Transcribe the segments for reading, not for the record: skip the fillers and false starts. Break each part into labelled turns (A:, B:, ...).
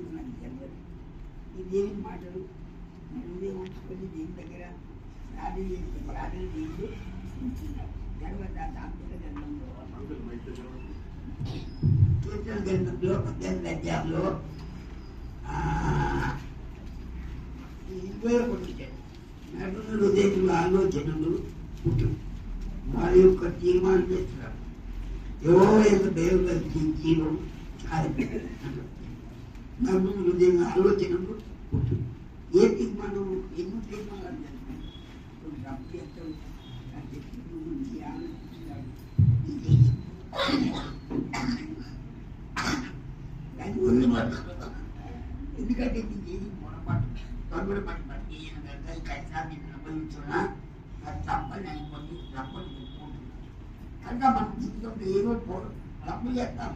A: జరిగింది నాకు తెలియదు. ఈ దేవుని మాటలు నేను ఉంచుకొని దీని దగ్గర ప్రార్థన చేసి ప్రార్థన చేసి ఉంటున్నారు. తర్వాత సాంస్కృతిక గ్రంథంలో కీర్తన గ్రంథంలో 18వ అధ్యాయంలో 21 నరుల హృదయంలో ఆలోచనలు పుట్టు వారి యొక్క తీర్మానం చేస్తున్నారు. ఎవరో యొక్క దేవుల జీవం నరుల హృదయంలో ఆలోచనలు పుట్టు ఏ తీర్మానం ఎన్నో తీర్మానాలు చేస్తున్నాం. గురించి ఆలోచిస్తున్నారు. దాన్ని వదిలిపడుతున్నారు. ఎందుకంటే ఇది పొరపాటు తొందరపాటు బట్టి కష్టాన్ని అనుభవించున్నా అది తప్పని అనుకోండి తప్పని చెప్పుకుంటున్నాను. కనుక మన జీవితంలో ఏదో తప్పు చేస్తాం.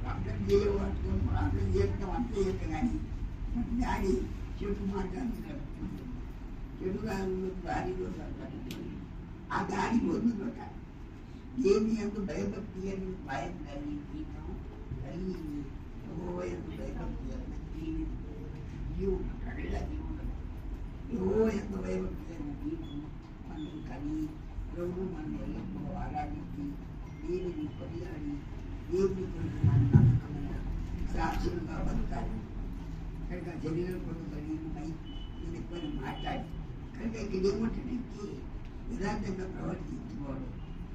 A: ప్రార్థన చేయవలసిన ప్రార్థన చేస్తాం అంతే చేస్తాం. కానీ మన దారి చెడు మాట్లాడుతున్నారు. చెడు దారిలో ఆ దారి వదిలిపెట్టాలి. ఏమి ఎందు భయభక్తి అని భయం కలిగి కలిగి ఎందు భయభక్తి ఎంతో భయభక్తి మనం కలిగి ప్రభు మనం ఎల్లప్పుడూ ఆరాధించి దేవుని కొనియాడి దేవుని కొరకు మనం నమ్మకమైన సాక్ష్యంగా బతకాలి. కనుక శరీరం కొరకు శరీరమై నేను ఎక్కువ మాట్లాడి కనుక ఇక్కడ ఏమంటాడంటే యథార్థంగా ప్రవర్తించుకోవడం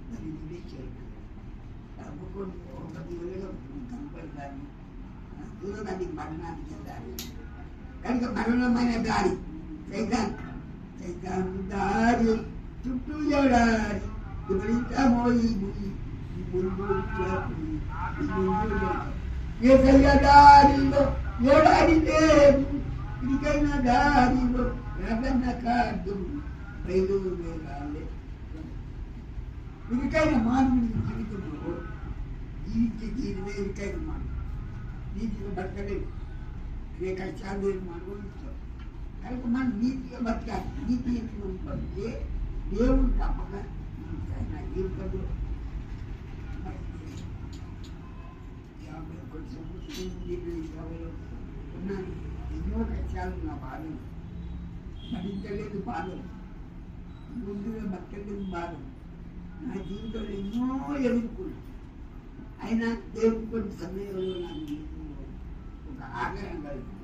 A: దాన్ని నివేదించాడు. తప్పకుండా 10 వేల కనపడి కానీ దూరాన్ని మరణానికి దారి కనుక మరణమైన దారి సైతాన్ దారి చుట్టూ ఏడారి విపరీతమో ఈ దారిలో ఏడాది లేదు ఇదికైనా దారిలో రగన్న కాదు బయలు వేగాలే. ఇదికైన మానవుని జీవితంలో జీవించే జీవితమే ఇదికైన మానవుడు నీతిగా బతకలేదు. ఏ కష్టాలు అనుభవిస్తాం. కనుక మనం నీతిగా బతకాలి. నీతి ఎందుకు బతికే దేవుడు తప్పక నా జీవితంలో 50 ఉన్నాను. ఎన్నో కష్టాలు నా బాధలు భరించలేదు. బాధలు ముందుగా బతకలేదు. బాధలు నా జీవితంలో ఎన్నో ఎదుర్కొన్నాను. అయినా దేవుడు కొన్ని సమయంలో నా జీవితంలో ఒక ఆగ్రహం కలిగింది.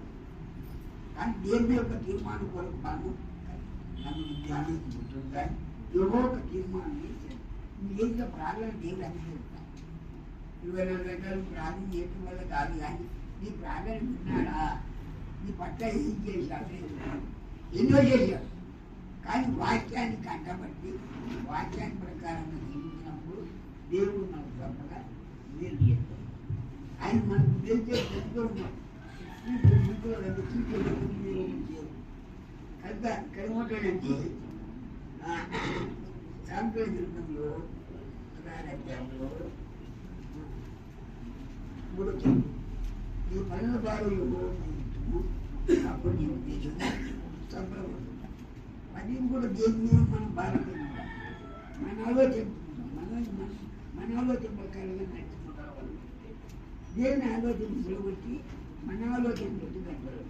A: కానీ దేవుని యొక్క తీర్మానం కొరకు నన్ను ధ్యానించుకుంటుంది. కానీ ఏవో ఒక తీర్మానం చేశాను. ఏదో ప్రార్థన దేవుడు అందిస్తాను. 24 గంటలు ప్రార్థన చేయటం వల్ల కాదు. కానీ నీ ప్రార్థన విన్నాడా? నీ పట్ల ఏం చేశాడు? ఎన్నో చేశాడు. కానీ వాక్యాన్ని కంటబట్టి వాక్యాన్ని ప్రకారంగా జీవించినప్పుడు దేవుడు మనకు తప్పగా మేలు చేస్తాడు. ఆయన మనకు మేలు చేస్తూ ఉన్నాడు. కనుక ఇక్కడ ఏమంటాడంటే సాంప్రదాయంలో 16వ అధ్యాయంలో 3 నీ పనుల బాధలు అప్పుడు నీ ఉద్దేశం సంప్రదాయం పని కూడా దేని మనం బాధపడి మన ఆలోచన మన ఆలోచన ప్రకారంగా నడుచుకుంటాం. దేవుని ఆలోచన నిలబట్టి మన ఆలోచన పెట్టుకుంటారు.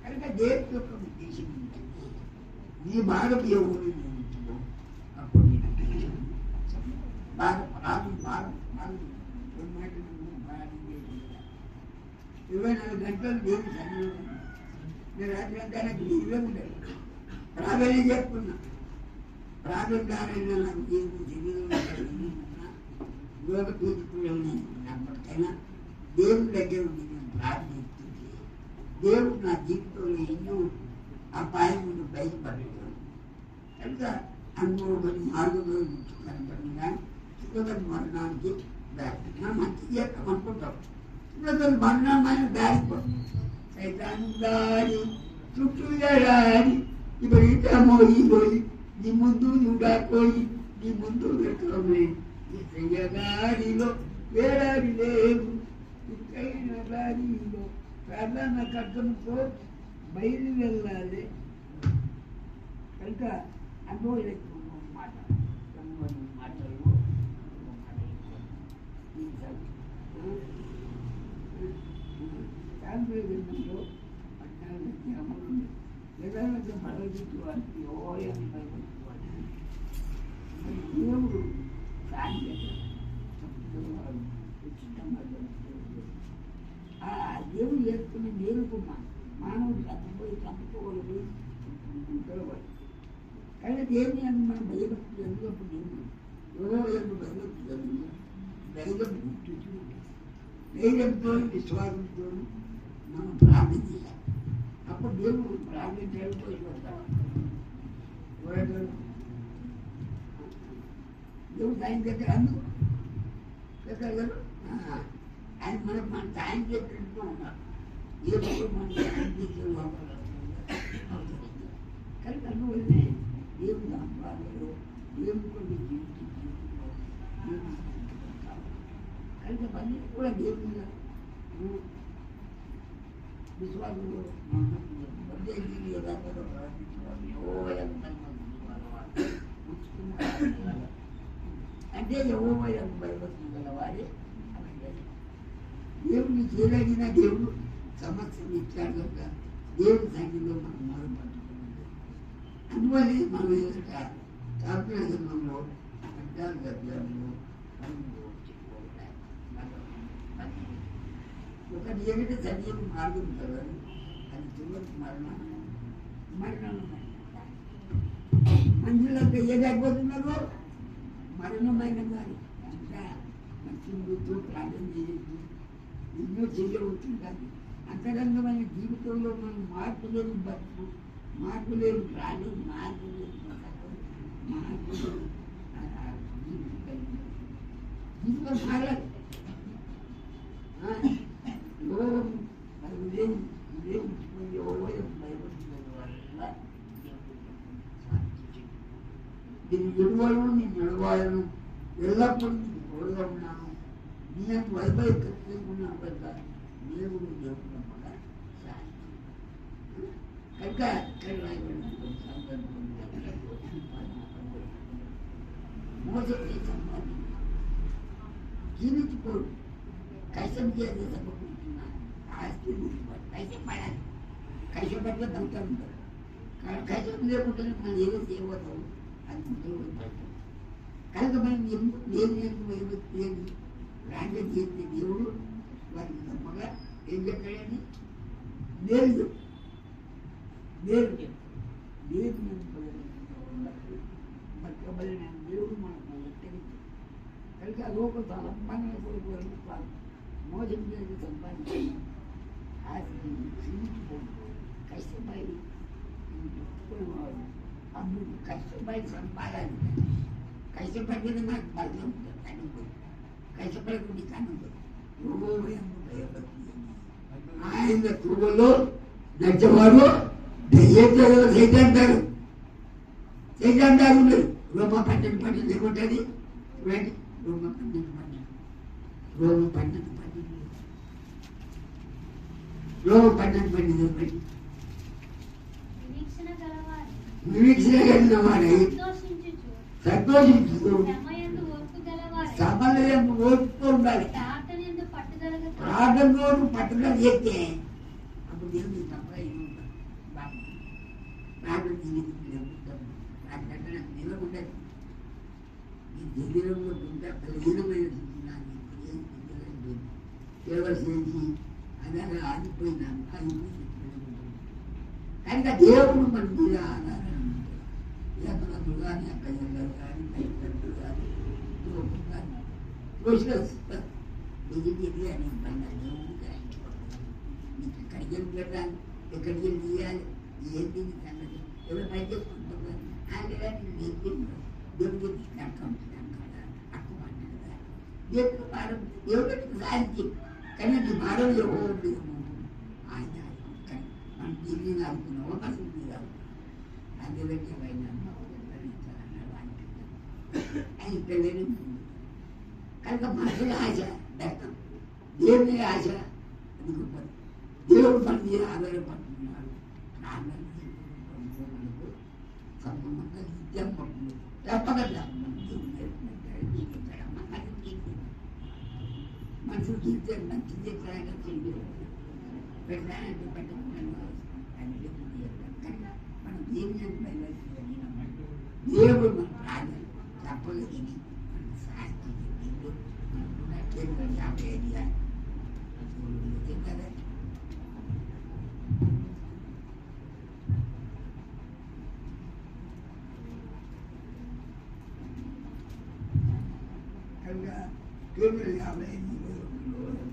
A: కనుక దేవుని యొక్క ఉద్దేశం ఏంటంటే నీ బాధకు ఎవరు ఉంటుందో అప్పుడు నేను బాధ 24 గంటలు దేవుని సన్నిధిలో నేను రాత్రి అంతా నాకు నీవే ఉండదు. ప్రార్థన చేసుకున్నా. ప్రార్థన ద్వారా నాకు దేవుని శరీరంలో యోగ పీఠితులు ఉన్నప్పటికైనా దేవుని దగ్గర ఉండి నేను ప్రార్థిస్తుంది. దేవుడు నా జీవితంలో ఎన్నో అపాయములు బయటపడలేదు. కనుక అనుభవం మార్గంలో కనపడింది. కానీ సుఖమైన మరణానికి దారి నా మంచి చేస్తాం అనుకుంటాం. సుఖమైన మరణమైన దారిపోతుంది. సైతాను దారి చుట్టూ ఏడాది విపరీతమో పోయి నీ ముందు చూడకపోయి నీ ముందు పెట్టమే దారిలో ఏడాది లేదు. ఇక్కడైన దారిలో ప్రార్థన కట్టంతో బయలు వెళ్ళాలి. కనుక అనుభవం మాట మాటలు చాలా దాంట్లో గ్రంథంలో 14 అధ్యాయములు ఉన్నాయి. వేదాంత భగవద్గీత వారికి ఓయం భగవద్గీత మరి దేవుడు సాధ్యత ఆ దేవుడు చేసుకునే మేలుకు మానవుడు చంపుకోగలిగి ఉంటాడు. కానీ దేవుని అని మనం భయభక్తి ఎందుకప్పుడు దేవుడు ఎవరో ఎందుకు భయభక్తి కలిగి ధైర్యం గుర్తించు ధైర్యంతో విశ్వాసంతో మనం ప్రార్థన చేయాలి. అప్పుడు దేవుడు ప్రార్థించాడు పోయిపోతాడు. దేవుడు సాయం చేస్తాడు అందుకు చేస్తాడు. ఆయన మన సాయం చేసినట్టు ఉన్నారు. ఏ మనం సాయం చేసే కానీ అందువల్లనే దేవుడు సంపాదనలో దేవుడు కొన్ని జీవితంలో కనుక పని కూడా దేవుడు విశ్వాసంలో అంటే యెహోవాయందు భయభక్తి గలవారే దేవుడిని చేయగలిగిన దేవుడు సమస్యలు ఇచ్చాడు కనుక దేవుడి సంఖ్యలో మనం మొదలు పట్టుకున్నది. అందువల్ల మనం ఎదుట శాస్త్రంలో 14 అధ్యాయంలో ఒకటి ఏమిటి సజీవ మార్గం చదవాలి. అది చివరికి మరణం మనుషులంతా ఏదైపోతున్నారో మరణమైన కానీ అంతా మంచి ప్రార్థన చేయొచ్చు, ఎన్నో చేయవుతుంటారు. అంతరంగమైన జీవితంలో మనం మార్పు లేని బతుకు, మార్పు లేని ప్రాణం, మార్పు లేని మార్పు జీవితం మారాలి. నేను ఎడువాలను నేను నడవాలను ఎల్లప్పుడూ నీకు తోడుగా ఉన్నాను. నేను వైభవికున్నాను కనుక దేవుడు దేవుడు కూడా సాయం కనుక ఇక్కడ రాయబడిన మోసే సంపాదించి జీవించుకోడు కష్టం చేసే సమకూరుతున్నాను. ఆస్తి కష్టం పడాలి. కష్టపడితే దంతా ఉంటారు. కష్టం లేకుండానే మనం ఏదో చేయబోతాం. అది ఉపయోగపడతాం. కనుక మనం ఎందుకు లేదు రాజ్యం చేస్తే దేవుడు వారికి తప్పగా ఏం చెప్పాడని లేదు బతకబడిన దేవుడు మనకు ఎక్కడికి కనుక లోక సంపాదన కొరకు మోసం చేసి సంపాదించాలి. ఆస్తి క్షీణించిపోయి కష్టపడి చెప్పుకునేవాడు అప్పుడు కష్టపడి సంపాదాలి. కష్టపడితే నాకు బలం ఉంటుంది అనుకోండి. కష్టపడకుండా కనుగొని ఆయన తువ్వలో నడిచేవాడు సైతాంటారు ఉండదు. రోమ 12 ఏముంటుంది చూడండి. రోమ 12 నిరీక్షణ కలిగిన వాడై సంతోషించు సమలయందు ఓర్పుతో ఉండాలి. ప్రార్థనలో పట్టుదల చేస్తే అప్పుడు దేవుడు తప్పగా ప్రార్థన జీవితం నాకంటే నాకు నిలవ ఉండదు. ఈ శరీరంలో ఇంకా బలహీనమైన సేవ చేసి అలాగా ఆగిపోయినాను. కనుక దేవుడు మన మీద ఆధారం లేకపోతే కానీ అక్కడ కానీ తల్లిదండ్రులు కానీ కానీ పోషిస్తారు. ఇది అని ఇబ్బంది నీకు ఎక్కడికి వెళ్ళి పెట్టాలి, ఎక్కడికి వెళ్ళి తీయాలి, ఏంటి సంగతి ఎవరు పని చేసుకుంటారు. ఆయన దేవుడికి అక్కు మాట్లాడదా దేవుడికి భారం దేవుడికి సాధించి కానీ నీ భారం ఎవరు ఆయన మన జీవిని అనుకున్న అవకాశం కాదు. అందులోకి ఆయన ఆయన పెళ్ళని కనుక మనసుల ఆశ వ్యక్తం దేవుని ఆశ అది గొప్పది. దేవుడు మన మీద ఆధారపడుతున్నాడు. మనకు సంపూర్ణంగా నిత్యం పడుతుంది తప్పకుండా మనసు జీవితం మంచిది ఎక్కడైనా చెల్లి పెట్టాలంటే పెట్టకుండా అన్ని కనుక మనం దేవుని బయలుదేరి దేవుడు మన ప్రాణం తప్పగా తిని మన శాంతి దేవుడు మనకున్న యాభై ఐదు కదా. కనుక కేవలం 55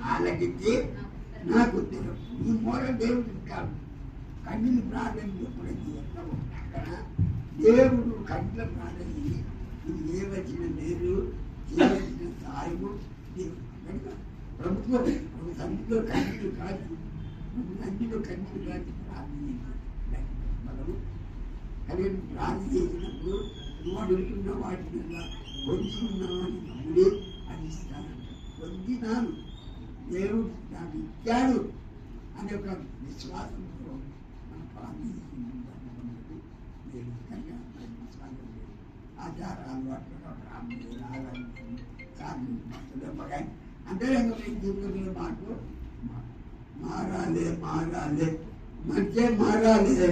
A: ఆలకించి నాకు ఈ మూల దేవుడు కాదు కన్నులు ప్రార్థన ఎప్పుడైతే ఎక్కడో అక్కడ దేవుడు కంట్ల ప్రార్థన ఇది ఏ వచ్చిన మేలు ఏ వచ్చిన సాయము దేవుడు కనుక ప్రభుత్వం ఒక సంధిలో కన్నులు కాదు సంధిలో కన్నులు కాదు ప్రార్థన మనము కలిగిన ప్రార్థన చేసినప్పుడు నువ్వు అడుగుతున్న వాటి మీద పొందుతున్నామని నమ్ముడే అది ఇస్తానంట పొందినాను దేవుడు నాకు ఇచ్చాడు అనే ఒక విశ్వాసంతో మన ప్రార్థన దేవుడు విశ్వాసం ఆచారాలు అట్లా ప్రార్థన అంతరంగమైన జీవితంలో మాకు మారాలే మంచే మారాలే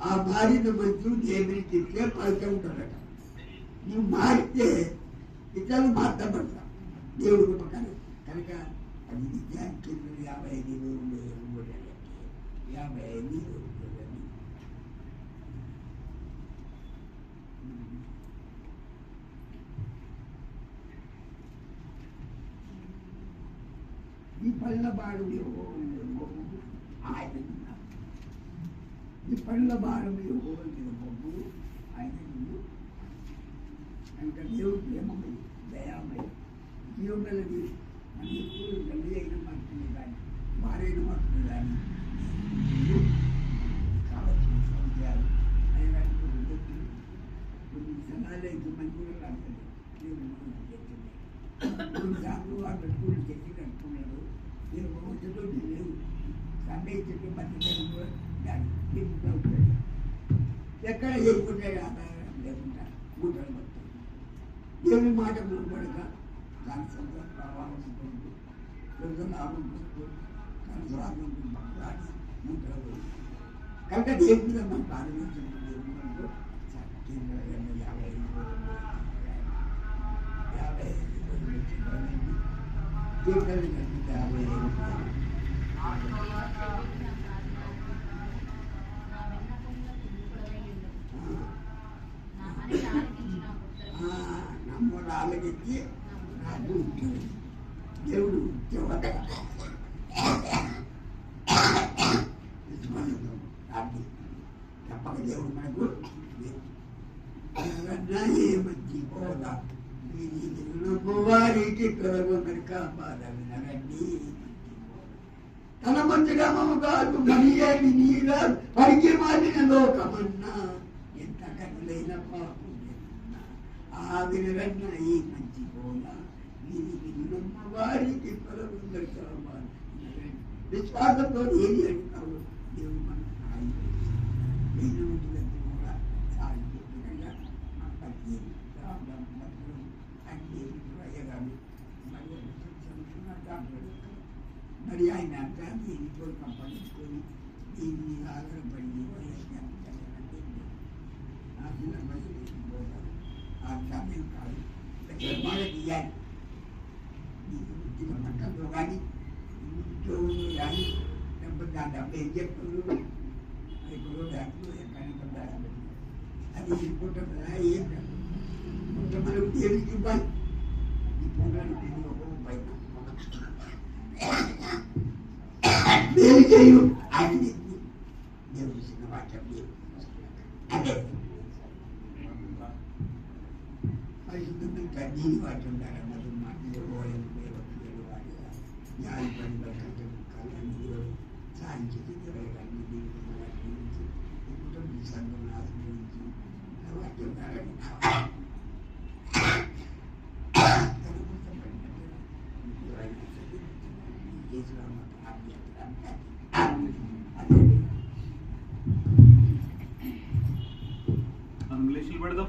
A: ఆ మారిన మంచు దేవుని తిరిగే పలికే ఉంటాడట. నువ్వు మారితే ఇతరులు మాట్లాడతా దేవుడు ఉపకారం కనుక అది నిజానికి 55 55 ఈ పళ్ళ బాడు ఆయన ఈ పళ్ళ బాడు బొమ్ము ఆయన కనుక దేవుడు ప్రేమమై దయామై జీవగలది మన ఎప్పుడు తల్లి అయిన మాత్రమే కానీ భార్యైన మాత్రమే కానీ కావాల్సిన సౌకర్యాలు ఆయన కొన్ని సలహాలు అయితే మంచిగా రాలేదు దేవుడు మనం చెప్తుంది కొన్నిసార్లు వాళ్ళు స్కూల్ చెట్టు కట్టుకున్నారు నేను చెట్టు లేవు సండే చెట్టు మధ్య కూడా దాన్ని ఉంటాడు ఎక్కడ చేసుకుంటాడు ఆధారం లేకుండా మూటలు పడుతుంది దేవుని మాట మునబడక దాని సొంత ప్రభావం ఉంటుంది సొంత లాభం ఉంటుంది దాని స్వార్థం మాట్లాడి మూటలు కనుక దేవుడి మీద మనకు ఆలోచించిన దేవుడు మనకు 55 నమ్మోడు ఆలోచించి నాకు ఉంటుంది దేవుడు తప్పక దేవుడు మనకు మంచి పోదా వారికి కలగొని కాపాడవినరండి తన మంచిగా మమకాలు మనియేమి నీలా పరికి మారిన లోకమన్నా ఎంత కనులైన పాపం ఆవిరన్న ఈ మంచి పోలా వీరికి నమ్మ వారికి కలగొని కాపాడు విశ్వాసంతో ఏది అంటావు దేవుడు మన నేను కూడా సాధించుకుంటున్నా మా పతి మరి ఆయన అర్థాన్ని ఇంట్లో సంపాదించుకొని దీన్ని ఆధారపడి ఆ పిల్లల మధ్య ఆ సమయం కాదు బాగా తీయాలి చిన్న పట్టణంలో కానీ ఇంట్లో కానీ లేకపోతే ఆ డబ్బు ఏం చెప్తున్నారు ఇప్పుడు బ్యాంకులో ఎక్కడ అది ఇంకుంటుందా ఏం మనకు దేవుడికి ఇవ్వాలి ఈ పొందాలి పైన చేయు ఆయన దేవుడు చిన్న వాక్యం అదే పరిశుద్ధమైన కన్నీని వాటి ఉండాలి మరి మాటలు న్యాయ పని కాలాన్ని సాధించి కుటుంబ సంఘం ఆశ్రయించి వాక్యం ఉండాలని
B: इंग्लिश దీక్షలు పెడదాం.